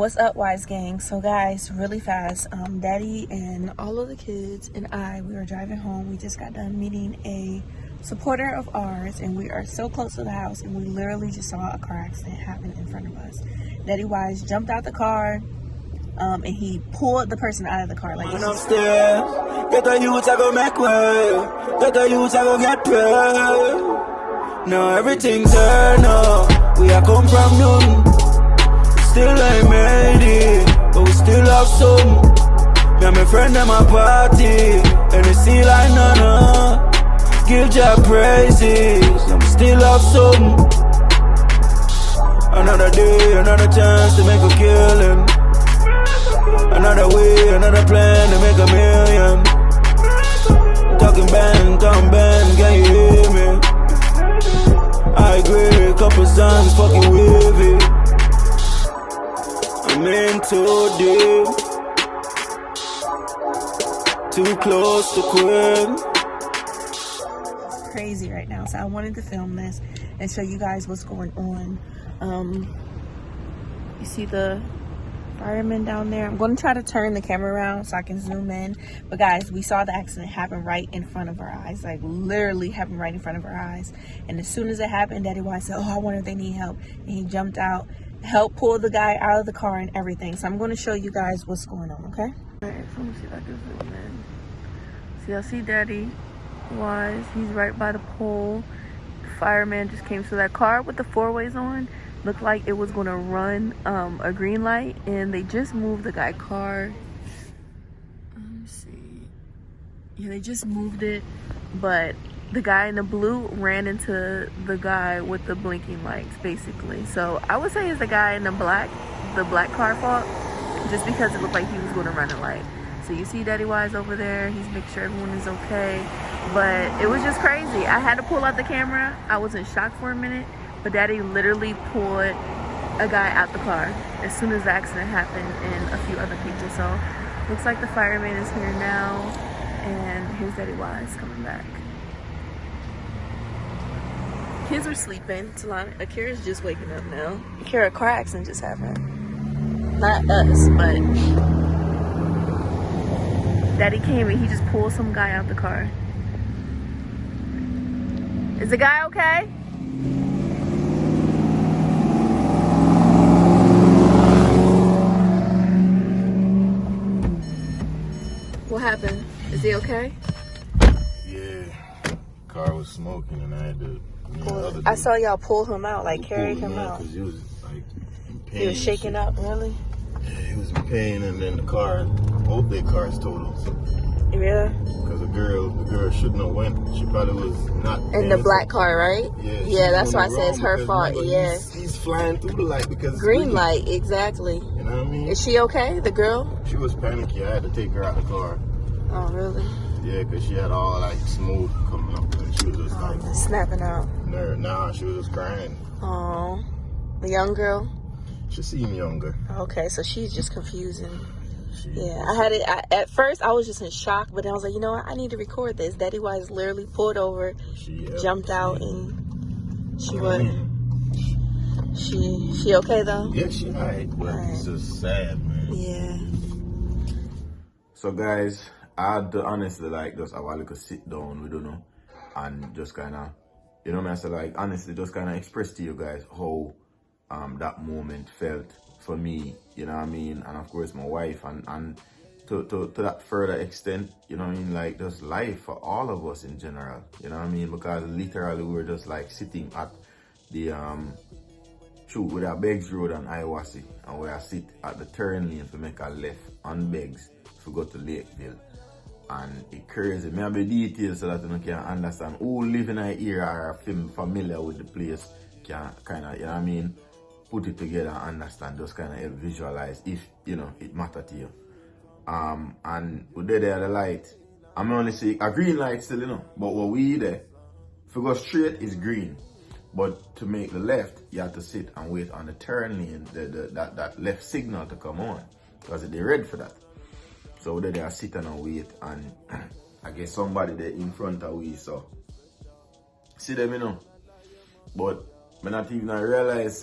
What's up, Wise Gang? So guys, really fast, Daddy and all of the kids and we were driving home. We just got done meeting a supporter of ours, and we are so close to the house, and we literally just saw a car accident happen in front of us. Daddy Wise jumped out the car, and he pulled the person out of the car. Like, upstairs, get the youth I go make way, get the youth I go get paid. Now everything's turn up, we are come from nothing. Still ain't made it, but we still have some. Me and my friend at my party, and they see like none. Give Jah praises, and we still have some. Another day, another chance to make a killing. Another way, another plan to make a million. Talking bang, can you hear me? I agree, couple songs fucking with it. I'm in too deep, too close to quit. It's crazy right now, so I wanted to film this and show you guys what's going on. You see the firemen down there. I'm going to try to turn the camera around so I can zoom in. But guys, we saw the accident happen right in front of our eyes, like literally happened right in front of our eyes. And as soon as it happened, Daddy White said, "Oh, I wonder if they need help," and he jumped out, help pull the guy out of the car and everything. So I'm going to show you guys what's going on, okay? Alright, so let me see if I can zoom in. See, I see Daddy Wise. He's right by the pole. The fireman just came. So that car with the four-ways on looked like it was going to run a green light, and they just moved the guy car. Let me see. Yeah, they just moved it, but the guy in the blue ran into the guy with the blinking lights, basically. So I would say it's the guy in the black car fault, just because it looked like he was going to run a light. So you see Daddy Wise over there. He's making sure everyone is okay. But it was just crazy. I had to pull out the camera. I was in shock for a minute, but Daddy literally pulled a guy out the car as soon as the accident happened, and a few other people. So looks like the fireman is here now, and here's Daddy Wise coming back. Kids were sleeping. Akira's just waking up now. Akira, a car accident just happened. Not us, but Daddy came and he just pulled some guy out the car. Is the guy okay? What happened? Is he okay? Yeah, car was smoking and I had to. I saw y'all pull him out, like carry him out. Because he was like in pain. He was shaking up, really? Yeah, he was in pain, and then the car, both their cars totaled. Yeah. Because the girl shouldn't have went. She probably was not. In the black car, right? Yeah. Yeah, that's why I said it's her fault. Yeah. He's flying through the light because it's green light, exactly. You know what I mean? Is she okay, the girl? She was panicky. I had to take her out the car. Oh, really? Yeah, because she had all like smoke coming up, and she was just like snapping out. Nah, she was just crying. Oh, the young girl? She seemed younger. Okay, so she's just confusing. Yeah, at first I was just in shock, but then I was like, you know what, I need to record this. Daddy Wise literally pulled over, jumped out, and she okay though? Yeah, she alright, but it's just sad, man. Yeah. So guys, I had to honestly like just have a little sit down, we don't know, and just kind of, you know what I said, like honestly just kind of express to you guys how that moment felt for me, you know what I mean, and of course my wife, and to that further extent, you know what I mean, like just life for all of us in general, you know what I mean, because literally we were just like sitting at the with our Beggs Road and Iwasi, and we are sit at the turn lane to make a left on Beggs to go to Lakeville. And it's crazy. I have the details so that you can understand who live in an area or are familiar with the place can kind of, you know what I mean, put it together and understand, just kind of visualize if, you know, it matters to you. And we did there the light. I'm only see a green light still, you know, but what we there, if we go straight, it's green. But to make the left, you have to sit and wait on the turn lane, that left signal to come on, because they're red for that. So they are sitting and wait, and I guess somebody there in front of we, so see them, you know. But I not even realize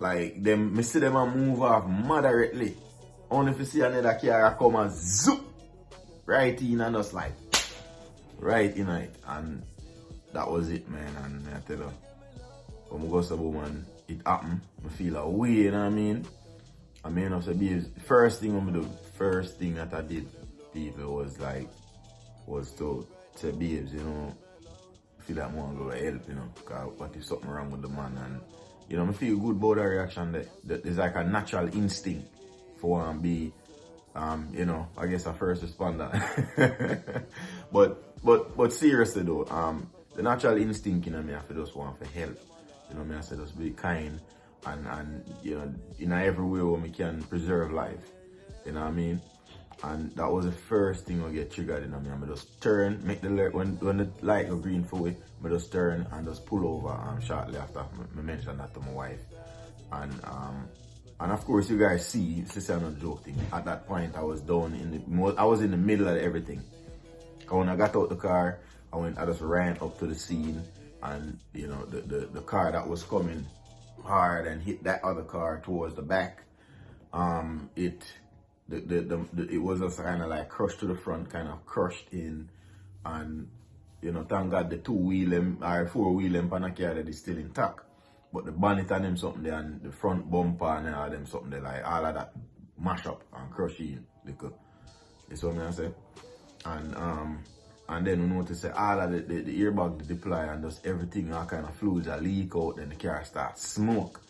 like them, me see them a move off moderately. Only if you see another car come and zoop right in and just like right in it. And that was it, man. And I tell you, when I go to woman, it happened. I feel a way, you know what I mean? I mean, I said, first thing that I did, people, was to say, babes, you know, I feel like I want to go help, you know, because what if something wrong with the man? And, you know, I feel good about that reaction. That there's like a natural instinct for one to be, you know, I guess a first responder. but seriously though, the natural instinct in me, I feel just want to help. You know, I say just be kind and you know, in every way where we can preserve life. You know what I mean? And that was the first thing I get triggered in me. I just turn, make the when the light go green for it, I just turn and just pull over shortly after I mentioned that to my wife. And of course you guys see, this is not joking. At that point I was down I was in the middle of everything. When I got out the car, I just ran up to the scene, and you know, the car that was coming hard and hit that other car towards the back. It was just kind of like crushed to the front, kind of crushed in, and you know, thank God the 2-wheel or 4-wheel and car that is still intact, but the bonnet and them something there, and the front bumper and all them something there, like all of that mash up and crush in. Because that's what I say. And then we notice that all of the airbag deploy and just everything, all kind of fluids that leak out, then the car starts smoke.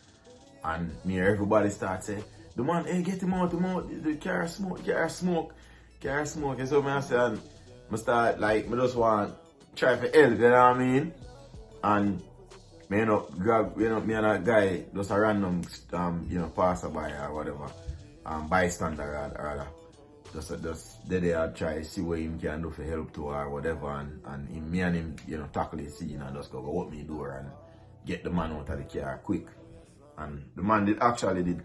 And everybody starts saying, the man, hey, get him out, the car smoke. And so I say, and I start like, I just want to try for help, you know what I mean? And me grab, me and that guy, just a random, you know, passerby or whatever, bystander rather. Just they I try to see what him can do for help to or whatever, and me and him, you know, tackle the scene and just go open the door and get the man out of the car quick. And the man did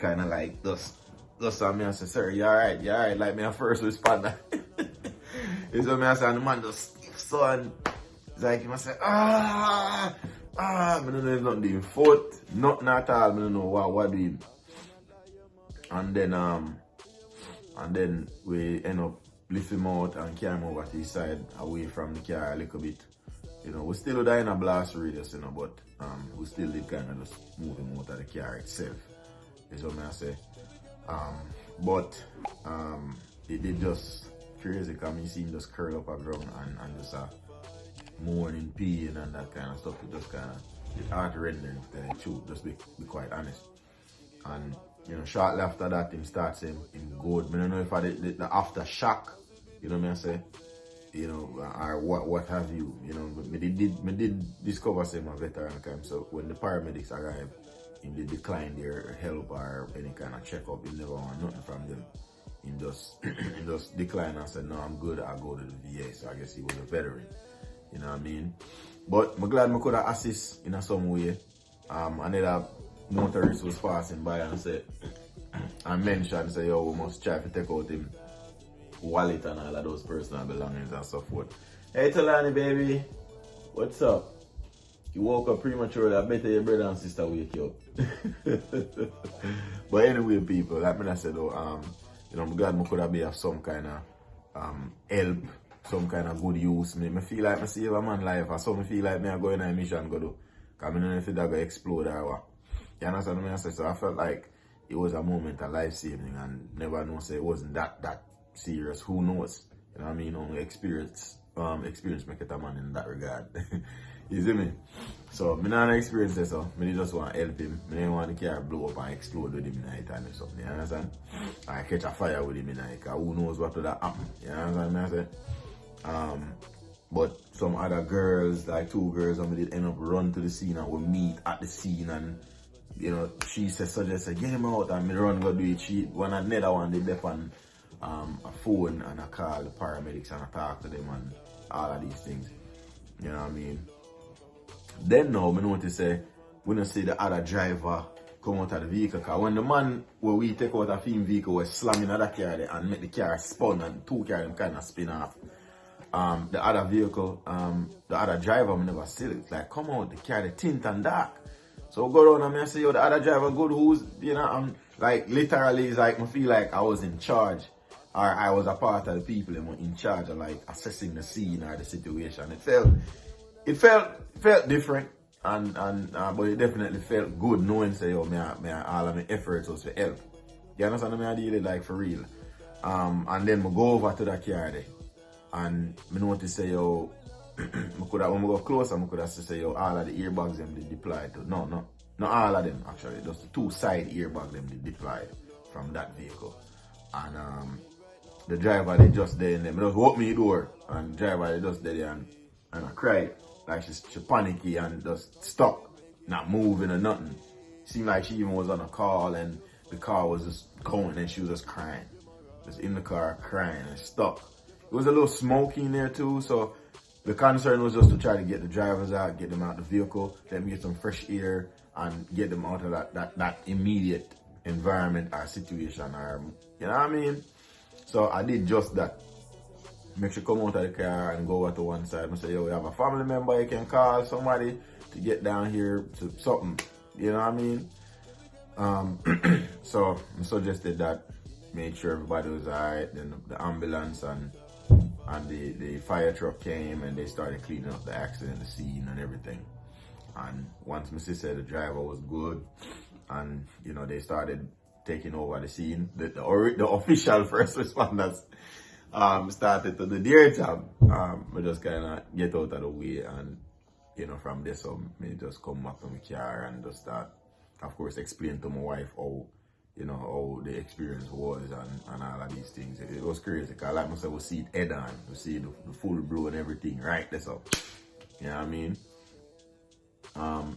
kind of like just me and say, sir, you alright, like me a first responder. So me and say, and the man just so, and it's like him I say, I don't know if nothing doing foot, nothing at all, I don't know what doing. And then we end up lifting him out and carry him over to his side, away from the car a little bit. You know, we still die in a blast radius, you know, but we still did kind of just move him out of the car itself. Is what I say. But it did just crazy because I see him just curl up around and just mourning pain and that kind of stuff. It just kind of, it's heart rendering to tell the truth, just be quite honest. And you know, shortly after that, him starts him good. I don't know if I did the aftershock, you know what I say, you know, or what have you, you know. Me did discover him a veteran camp, so when the paramedics arrived, he did decline their help or any kind of checkup. He never want nothing from them. He just declined and said, no, I'm good, I'll go to the VA. So I guess he was a veteran, you know what I mean. But I'm glad I could have assist in some way. Another motorist was passing by and said, and mentioned, say, yo, we must try to take out him wallet and all of those personal belongings and so forth. Hey Talani baby, what's up? You woke up prematurely, I better your brother and sister wake you up. But anyway, people, like I said though, you know, I'm glad I could have been of some kind of help, some kind of good use. I feel like I save a man life, or some feel like I go in a mission go do. Because I don't know if it's going to explode or what. You understand what I say? So I felt like it was a moment of life saving, and never know say it wasn't that serious. Who knows? You know what I mean? Only experience make it a man in that regard. You see me? So I not experience this, so I just want to help him. I don't want the car blow up and explode with him in the night time or something. You understand? I catch a fire with him in the night, because who knows what would happen. You understand what I say? But some other girls, like 2 girls, and we did end up run to the scene, and we meet at the scene, and you know, she suggested get him out, and me run go do it. Another one they left on a phone, and I call the paramedics and I talk to them and all of these things. You know what I mean? Then now I notice we don't see the other driver come out of the vehicle, because when the man where we take out a film vehicle was slamming at the car there and make the car spun and 2 cars kind of spin off. The other vehicle, the other driver, I never see it. It's like, come out, the car, the tint and dark. So go down and I say, yo, the other driver good, who's, you know, I'm like, literally, it's like, I feel like I was in charge, or I was a part of the people that were in charge of like assessing the scene or the situation. It felt different, but it definitely felt good knowing, say, yo, all of my efforts was to help. You understand what I did it like for real. And then I go over to the car there, and I notice, say, yo, when I go closer, I could have say, yo, all of the earbags them they deployed to. No, not all of them actually. Just the 2 side earbags them they deployed from that vehicle. And the driver they just there and them just open me door, and the driver they just there and I cried. Like she panicky and just stuck, not moving or nothing. Seemed like she even was on a call and the car was just going and she was just crying. Just in the car crying and stuck. It was a little smoky in there too, so the concern was just to try to get the drivers out, get them out of the vehicle, let them get some fresh air and get them out of that immediate environment or situation, or, you know what I mean? So I did just that. Make sure come out of the car and go over to one side and say, yo, we have a family member, you can call somebody to get down here to something, you know what I mean? So I suggested that, made sure everybody was alright, then the ambulance and the fire truck came and they started cleaning up the accident, the scene and everything. And once my sister said the driver was good and, you know, they started taking over the scene, the official first responders started to do their job. We just kind of get out of the way, and, you know, from there, so me just come back to my car and just start, of course, explain to my wife how, you know, how the experience was and all of these things. It was crazy, because like myself, we see it head on, we see the full blow and everything, right? That's up. You know what I mean?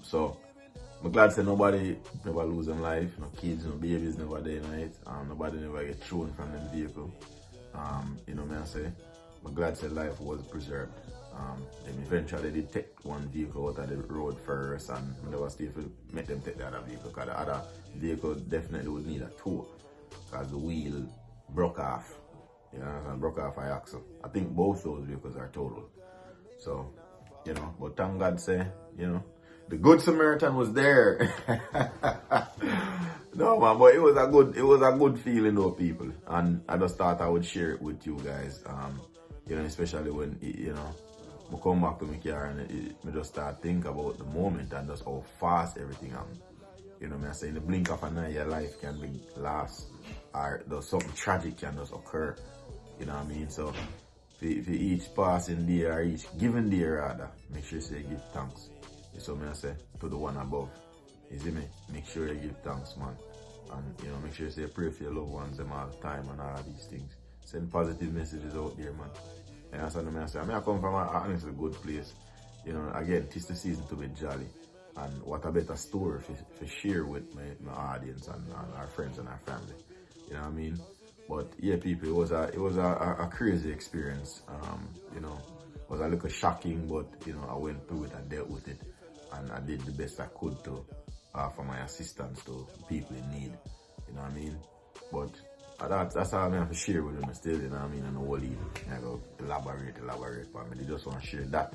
So I'm glad to say nobody never lose their life, no kids, no babies never die in it. Nobody never get thrown from the vehicle. You know what I say? I'm glad to say life was preserved. Then eventually they take one vehicle out of the road first, and they was still make them take the other vehicle, because the other vehicle definitely would need a tow, because the wheel broke off. You know, and broke off an axle. I think both those vehicles are totaled. So, you know, but thank God say, you know, the Good Samaritan was there. No man, but it was a good feeling though, people. And I just thought I would share it with you guys. You know, especially when you know, I come back to my car and I just start thinking about the moment and just how fast everything happened. You know what I say? In the blink of an eye, your life can be lost, or something tragic can just occur. You know what I mean? So for each passing day or each given day rather, make sure you say give thanks. So I say to the one above. You see me? Make sure you give thanks, man. And you know, make sure you say pray for your loved ones them all the time and all these things. Send positive messages out there, man. And that's what I say. I come from an honestly good place. You know, again, 'tis the season to be jolly. And what a better story to share with my audience and our friends and our family. You know what I mean? But yeah, people, it was a crazy experience. You know, it was a little shocking, but you know, I went through it and dealt with it, and I did the best I could to for my assistance to people in need. You know what I mean? But that's all I have to share with them still. You know what I mean? And the whole evening, I go elaborate, but I just want to share that.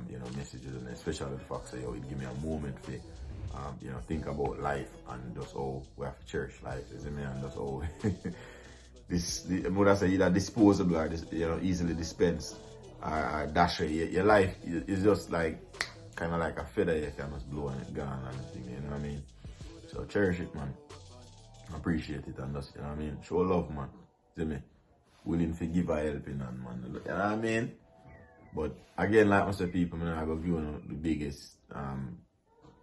You know, messages, and especially the fact that, yo, it give me a moment to, you know, think about life and just how we have to cherish life, isn't it? And just how I say either disposable or you know, easily dispensed or dash your life is just like kind of like a feather you can just blow and it's gone and everything, you know what I mean? So cherish it, man. Appreciate it and just, you know what I mean? Show love, man. See me? Willing to give a helping hand, man. You know what I mean? But again, like I say, people, man, I go view the biggest,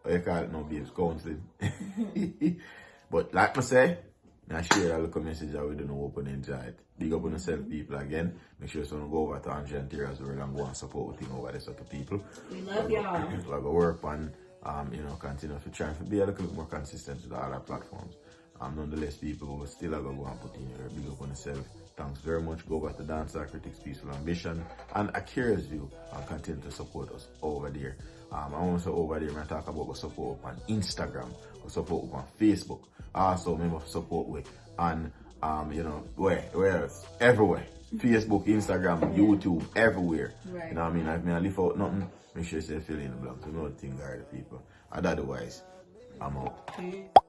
what you call it now, babes, counseling. But like I say, I share a little message that we don't know, open enjoy it. Big up on yourself, people, again. Make sure you go over to Andre&Tiera World and go and support the thing over there, so to people. We love y'all. We'll go work on, you know, continue to try and be a little bit more consistent with all our platforms. Nonetheless, people, we still have to go and put in your big up on yourself. Thanks very much. Go back to Dancehall Critics, Peaceful Ambition, and Akira'sView, and continue to support us over there. I want to say over there, I talk about support on Instagram, support on Facebook. Also, remember support with on you know, where else? Everywhere. Facebook, Instagram, YouTube, everywhere. Right. You know what I mean? I live out nothing. Make sure you say fill in the blanks. You know the thing, guys, people. And otherwise, I'm out.